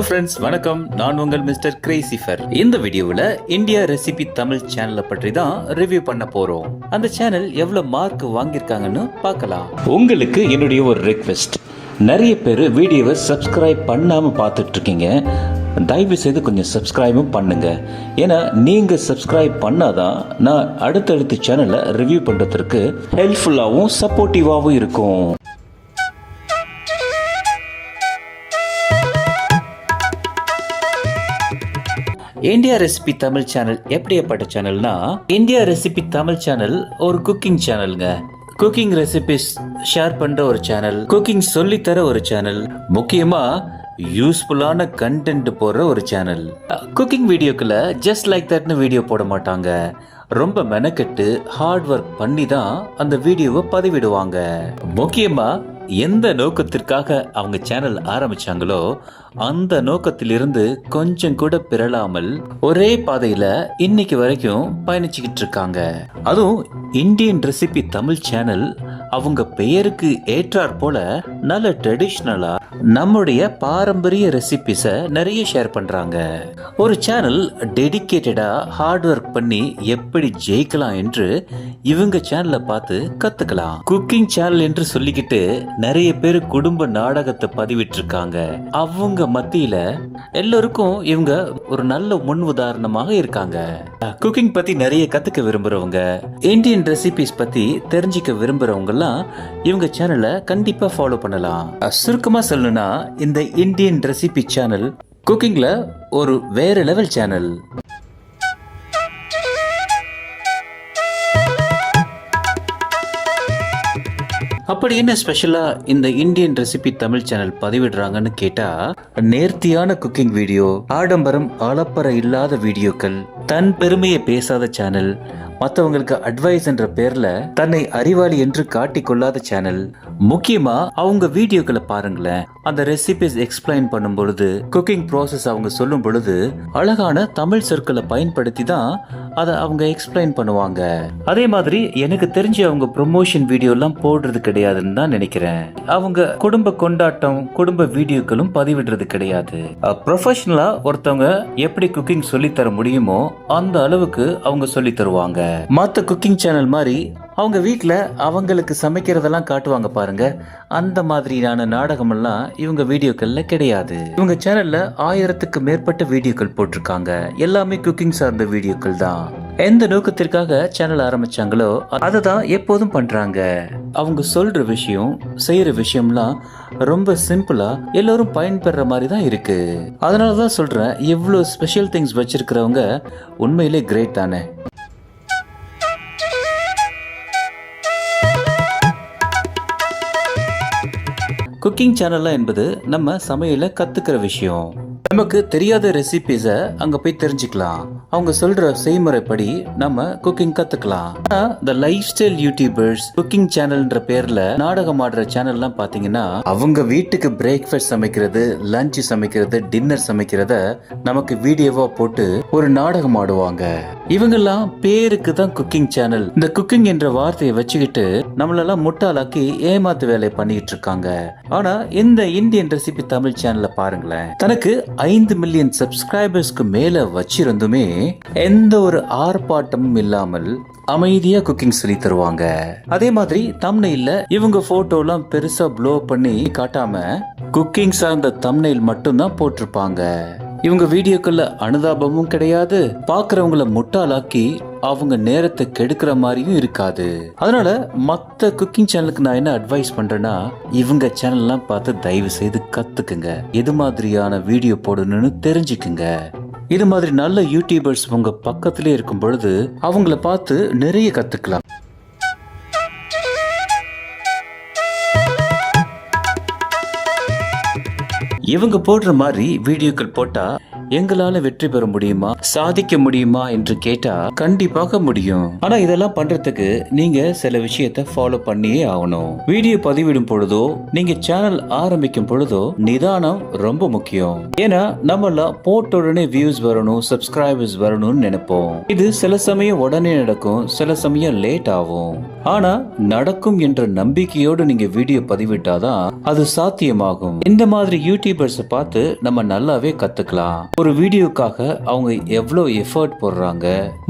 Friends, வணக்கம். நான் உங்கள் மிஸ்டர் கிரேசிஃபர். இந்த வீடியோவில் இந்தியா ரெசிபி தமிழ் சேனலை பற்றி தான் ரிவ்யூ பண்ண போறோம். அந்த சேனல் எவ்வளவு மார்க் வாங்கியிருக்காங்கன்னு பார்க்கலாம். உங்களுக்கு என்னுடைய ஒரு ரெக்வெஸ்ட், நிறைய பேர் வீடியோவை சப்ஸ்கிரைப் பண்ணாம பார்த்துட்டு இருக்கீங்க. தயவு செய்து கொஞ்சம் சப்ஸ்கிரைபும் பண்ணுங்க. ஏன்னா நீங்க சப்ஸ்கிரைப் பண்ணாதான் நான் அடுத்தடுத்த சேனலை ரிவ்யூ பண்றதுக்கு ஹெல்ப்ஃபுல்லாகவும் சப்போர்ட்டிவாகவும் இருக்கும். இந்தியா ரெசிபி தமிழ் சேனல் எப்படியாப்பட்ட சேனல்னா, இந்தியா ரெசிபி தமிழ் சேனல் ஒரு குக்கிங் சேனலுங்க. குக்கிங் ரெசிபிஸ் ஷேர் பண்ற ஒரு சேனல், குக்கிங் சொல்லித்தர ஒரு சேனல், முக்கியமா யூஸ்ஃபுல்லான கண்டென்ட் போடுற ஒரு சேனல். குக்கிங் வீடியோக்குள்ள ஜஸ்ட் லைக் தட்னு வீடியோ போட மாட்டாங்க. ரொம்ப மெனக்கெட்டு ஹார்ட் ஒர்க் பண்ணி தான் அந்த வீடியோவை பதிவிடுவாங்க. முக்கியமா எந்த நோக்கத்திற்காக அவங்க சேனல் ஆரம்பிச்சாங்களோ அந்த நோக்கத்திலிருந்து கொஞ்சம் கூட பிறளாமல் ஒரே பாதையில இன்னைக்கு வரைக்கும் பயணிச்சுக்கிட்டு இருக்காங்க. அதுவும் இந்தியன் ரெசிபி தமிழ் சேனல் அவங்க பெயருக்கு ஏற்றாற் போல நல்ல ட்ரெடிஷ்னலா நம்முடைய பாரம்பரிய ரெசிபிஸ நிறைய ஷேர் பண்றாங்க. ஒரு சேனல் டெடிகேட்டடா ஹார்ட் ஒர்க் பண்ணி எப்படி ஜெயிக்கலாம் என்று இவங்க சேனலை பார்த்து கத்துக்கலாம். குக்கிங் சேனல் என்று சொல்லிக்கிட்டு நிறைய பேர் குடும்ப நாடகத்தை பதிவிட்டு இருக்காங்க. அவங்க மத்தியில எல்லோருக்கும் இவங்க ஒரு நல்ல முன் உதாரணமாக இருக்காங்க. குக்கிங் பத்தி நிறைய கத்துக்க விரும்புறவங்க, இந்தியன் ரெசிபிஸ் பத்தி தெரிஞ்சுக்க விரும்புறவங்க எல்லாம் இவங்க சேனலை கண்டிப்பா ஃபாலோ பண்ணலாம். சுருக்கமா சொல்லணும்னா, இந்த இந்தியன் ரெசிபி சேனல் குக்கிங்ல ஒரு வேற லெவல் சேனல். அப்படி என்ன ஸ்பெஷலா இந்த இந்தியன் ரெசிபி தமிழ் சேனல் பதிவிடுறாங்கன்னு கேட்டா, நேர்த்தியான குக்கிங் வீடியோ, ஆடம்பரம் அளப்பற இல்லாத வீடியோக்கள், தன் பெருமையை பேசாத சேனல், மற்றவங்களுக்கு அட்வைஸ் என்ற பேர்ல தன்னை அறிவாளி என்று காட்டிக் கொள்ளாத சேனல். முக்கியமா அவங்க வீடியோக்களை பாருங்களேன். அந்த ரெசிபிஸ் எக்ஸ்பிளைன் பண்ணும் பொழுது, குக்கிங் ப்ராசஸ் அவங்க சொல்லும் பொழுது அழகான தமிழ் சொற்களை பயன்படுத்தி தான் அதை அவங்க எக்ஸ்பிளைன் பண்ணுவாங்க. அதே மாதிரி எனக்கு தெரிஞ்சு அவங்க ப்ரொமோஷன் வீடியோ எல்லாம் போடுறது கிடையாதுன்னு தான் நினைக்கிறேன். அவங்க குடும்ப கொண்டாட்டம், குடும்ப வீடியோக்களும் பதிவிடுறது கிடையாது. ப்ரொஃபஷனலா ஒருத்தவங்க எப்படி குக்கிங் சொல்லி தர முடியுமோ அந்த அளவுக்கு அவங்க சொல்லி தருவாங்க. மற்ற குக்கிங் சேனல் மாதிரி அவங்க வீட்டில் அவங்களுக்கு சமைக்கிறதெல்லாம் காட்டுவாங்க பாருங்க, அந்த மாதிரியான நாடகம் எல்லாம் இவங்க வீடியோக்கள்ல கிடையாது. இவங்க சேனல்ல 1000க்கு மேற்பட்ட வீடியோக்கள் போட்டிருக்காங்க. எல்லாமே குக்கிங் சார்ந்த வீடியோக்கள் தான். எந்த நோக்கத்திற்காக சேனல் ஆரம்பிச்சாங்களோ அதை தான் எப்போதும் பண்றாங்க. அவங்க சொல்ற விஷயம், செய்யற விஷயம்லாம் ரொம்ப சிம்பிளா எல்லாரும் பயன்பெற மாதிரி தான் இருக்கு. அதனாலதான் சொல்றேன், இவ்வளவு ஸ்பெஷல் திங்ஸ் வச்சிருக்கிறவங்க உண்மையிலே கிரேட் தானே. குக்கிங் சேனல் என்பது நம்ம சமையல கத்துக்கிற விஷயம். நமக்கு தெரியாத ரெசிபிஸ அங்க போய் தெரிஞ்சுக்கலாம். அவங்க சொல்ற செய்முறைப்படி நம்ம குக்கிங் கத்துக்கலாம். இந்த லைஃப் ஸ்டைல் யூடியூபர்ஸ் குக்கிங் சேனல்ன்ற பேர்ல நாடகம் ஆடுற சேனல்லாம் பாத்தீங்கன்னா, அவங்க வீட்டுக்கு பிரேக்ஃபாஸ்ட் சமைக்கிறது, லஞ்ச் சமைக்கிறது, டின்னர் சமைக்கிறத நமக்கு வீடியோவா போட்டு ஒரு நாடகம் ஆடுவாங்க. இவங்கெல்லாம் பேருக்கு தான் குக்கிங் சேனல். இந்த குக்கிங் என்ற வார்த்தையை வச்சுக்கிட்டு நம்மளெல்லாம் முட்டாளாக்கி ஏமாத்து வேலை பண்ணிட்டு இருக்காங்க. ஆனா இந்த இந்தியன் ரெசிபி தமிழ் சேனல்ல பாருங்களேன், தனக்கு 5 மில்லியன் சப்ஸ்கிரைபர்ஸ்க்கு மேல வச்சிருந்துமே எந்த ஒரு ஆர்ப்பாட்டமும் இல்லாமல் அமைதியா குக்கிங் சொல்லி தருவாங்க. அதே மாதிரி தம்ப்நெயில்ல இவங்க போட்டோ எல்லாம் பெருசா ப்ளோ பண்ணி காட்டாம குக்கிங் சார்ந்த தம்ப்நெயில் மட்டும் தான் போட்டிருப்பாங்க. இவங்க வீடியோக்குள்ள அனுதாபமும் கிடையாது, பாக்குறவங்கள முட்டாளாக்கி அவங்க நேரத்தை கெடுக்கிற மாதிரியும் இருக்காது. அதனால மத்த குக்கிங் சேனலுக்கு நான் என்ன அட்வைஸ் பண்றேன்னா, இவங்க சேனல்லாம் பார்த்து தயவு செய்து கத்துக்குங்க. எது மாதிரியான வீடியோ போடணும்னு தெரிஞ்சுக்குங்க. இது மாதிரி நல்ல யூடியூபர்ஸ் உங்க பக்கத்திலே இருக்கும் பொழுது அவங்கள பார்த்து நிறைய கத்துக்கலாம். இவங்க போடுற மாதிரி வீடியோக்கள் போட்டா எங்களால வெற்றி பெற முடியுமா, சாதிக்க முடியுமா என்று கேட்டா கண்டிப்பாக முடியும். ஆனா இதெல்லாம் பண்றதுக்கு நீங்க சில விஷயத்தை ஃபாலோ பண்ணியே ஆகணும். வீடியோ பதிவிடும் பொழுதோ, நீங்க சேனல் ஆரம்பிக்கும் பொழுதோ நிதானம் ரொம்ப முக்கியம். ஏன்னா நம்ம போட்ட உடனே வியூஸ் வரணும், சப்ஸ்கிரைபர்ஸ் வரணும்னு நினைப்போம். இது சில சமயம் உடனே நடக்கும், சில சமயம் லேட் ஆகும். ஆனா நடக்கும் என்ற நம்பிக்கையோடு நீங்க வீடியோ பதிவிட்டாதான் அது சாத்தியமாகும். இந்த மாதிரி யூடியூபர்ஸ் பார்த்து நம்ம நல்லாவே கத்துக்கலாம். ஒரு வீடியோக்காக அவங்க எவ்வளவு எஃபர்ட் போடுறாங்க,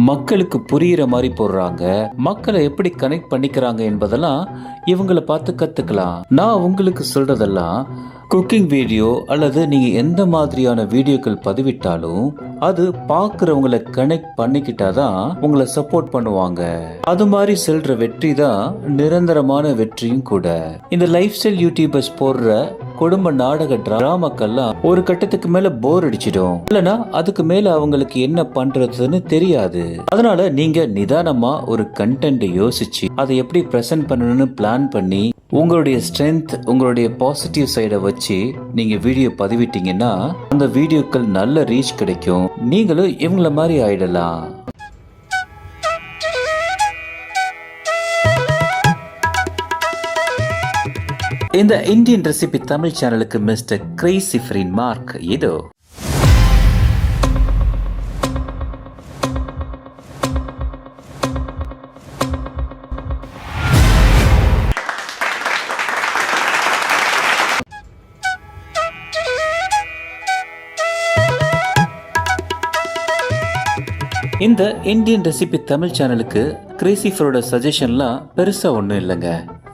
மக்களுக்கு புரியுற மாதிரி போடுறாங்க, மக்களை எப்படி கனெக்ட் பண்ணிக்கிறாங்க என்பதெல்லாம் இவங்களை பார்த்து கத்துக்கலாம். நான் உங்களுக்கு சொல்றதெல்லாம் குக்கிங் வீடியோ அல்லது நீங்க எந்த மாதிரியான வீடியோக்கள் பதிவிட்டாலும் அது பாக்குறவங்களை கனெக்ட் பண்ணிக்கிட்டாதான் உங்களை சப்போர்ட் பண்ணுவாங்க. அது மாதிரி செல்ற வெற்றி தான் நிரந்தரமான வெற்றியும் கூட. இந்த லைஃப் ஸ்டைல் யூடியூபர்ஸ் போடுற குடும்ப நாடக டிராமாக்கெல்லாம் ஒரு கட்டத்துக்கு மேல போர் அடிச்சிடும், இல்லனா அதுக்கு மேல அவங்களுக்கு என்ன பண்றதுன்னு தெரியாது. அதனால நீங்க நிதானமா ஒரு கண்டென்ட் யோசிச்சு அதை எப்படி பிரசன்ட் பண்ணணும்னு பிளான் பண்ணி உங்களுடைய ஸ்ட்ரென்த், உங்களுடைய பாசிட்டிவ் சைடை வச்சு நீங்க வீடியோ பதிவிட்டீங்கன்னா அந்த வீடியோக்கள் நல்ல ரீச் கிடைக்கும். நீங்களும் இவங்கள மாதிரி ஆயிடலாம். இந்த இந்தியன் ரெசிபி தமிழ் சேனலுக்கு மிஸ்டர் கிரேசி ஃப்ரீன் மார்க் இதோ. இந்த இந்தியன் ரெசிபி தமிழ் சேனலுக்கு கிரேசிஃபரோட சஜஷன்லாம் பெருசா ஒன்றும் இல்லைங்க.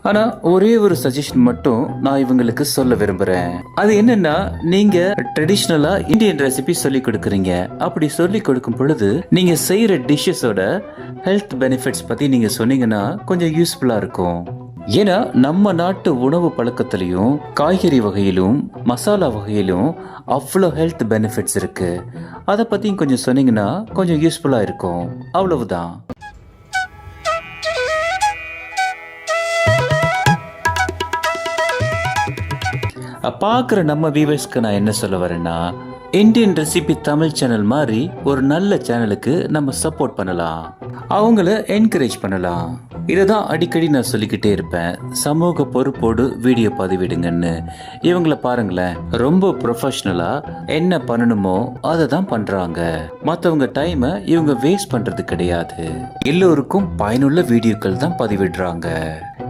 ஆனா ஒரே ஒரு சஜஷன் மட்டும் நான் இவங்களுக்கு சொல்ல விரும்புறேன். அது என்னன்னா, நீங்க ட்ரெடிஷ்னலா இந்தியன் ரெசிபி சொல்லி கொடுக்குறீங்க. அப்படி சொல்லி கொடுக்கும் பொழுது நீங்க செய்யற டிஷ்ஷஸோட ஹெல்த் பெனிஃபிட்ஸ் பத்தி நீங்க சொன்னீங்கன்னா கொஞ்சம் யூஸ்ஃபுல்லா இருக்கும். ஏன்னா நம்ம நாட்டு உணவு பழக்கத்திலையும் காய்கறி வகையிலும் மசாலா வகையிலும் அவ்வளோ ஹெல்த் பெனிஃபிட்ஸ் இருக்கு. அதை பத்தியும் கொஞ்சம் சொன்னீங்கன்னா கொஞ்சம் யூஸ்ஃபுல்லா இருக்கும். அவ்வளவுதான். பார்க்குற நம்ம வியூவர்ஸ்க்கு நான் என்ன சொல்ல வரேன்னா, இந்தியன் ரெசிபி தமிழ் சேனல் மாதிரி ஒரு நல்ல சேனலுக்கு நம்ம சப்போர்ட் பண்ணலாம், அவங்கள என்கரேஜ் பண்ணலாம். இதை தான் அடிக்கடி நான் சொல்லிக்கிட்டே இருப்பேன், சமூக பொறுப்போடு வீடியோ பதிவிடுங்கன்னு. இவங்கள பாருங்களேன், ரொம்ப ப்ரொஃபஷ்னலா என்ன பண்ணணுமோ அதை தான் பண்றாங்க. மற்றவங்க டைமை இவங்க வேஸ்ட் பண்றது கிடையாது. எல்லோருக்கும் பயனுள்ள வீடியோக்கள் தான் பதிவிடுறாங்க.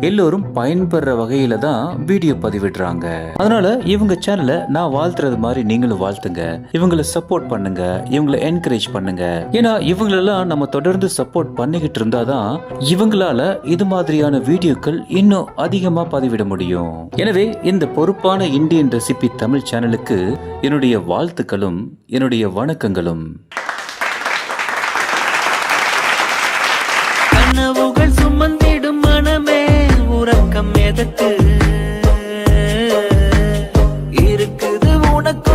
எல்லோரும் பயன்பெற வகையில தான் வீடியோ பதிவிடுறாங்க. அதனால இவங்க சேனலை நான் வாழ்த்துறது மாதிரி நீங்களும் வாழ்த்துங்க, இவங்களை சப்போர்ட் பண்ணுங்க, இவங்களை என்கரேஜ் பண்ணுங்க. ஏன்னா இவங்களெல்லாம் நம்ம தொடர்ந்து சப்போர்ட் பண்ணிக்கிட்டு இருந்தாதான் இவங்களால இது மாதிரியான வீடியோக்கள் இன்னும் அதிகமா பதிவிட முடியும். எனவே இந்த பொறுப்பான இந்தியன் ரெசிபி தமிழ் சேனலுக்கு என்னுடைய வாழ்த்துக்களும் என்னுடைய வணக்கங்களும். கனவுகள் சுமந்திடும் மனமே உறக்கம் எதற்கு இருக்குது உனக்கு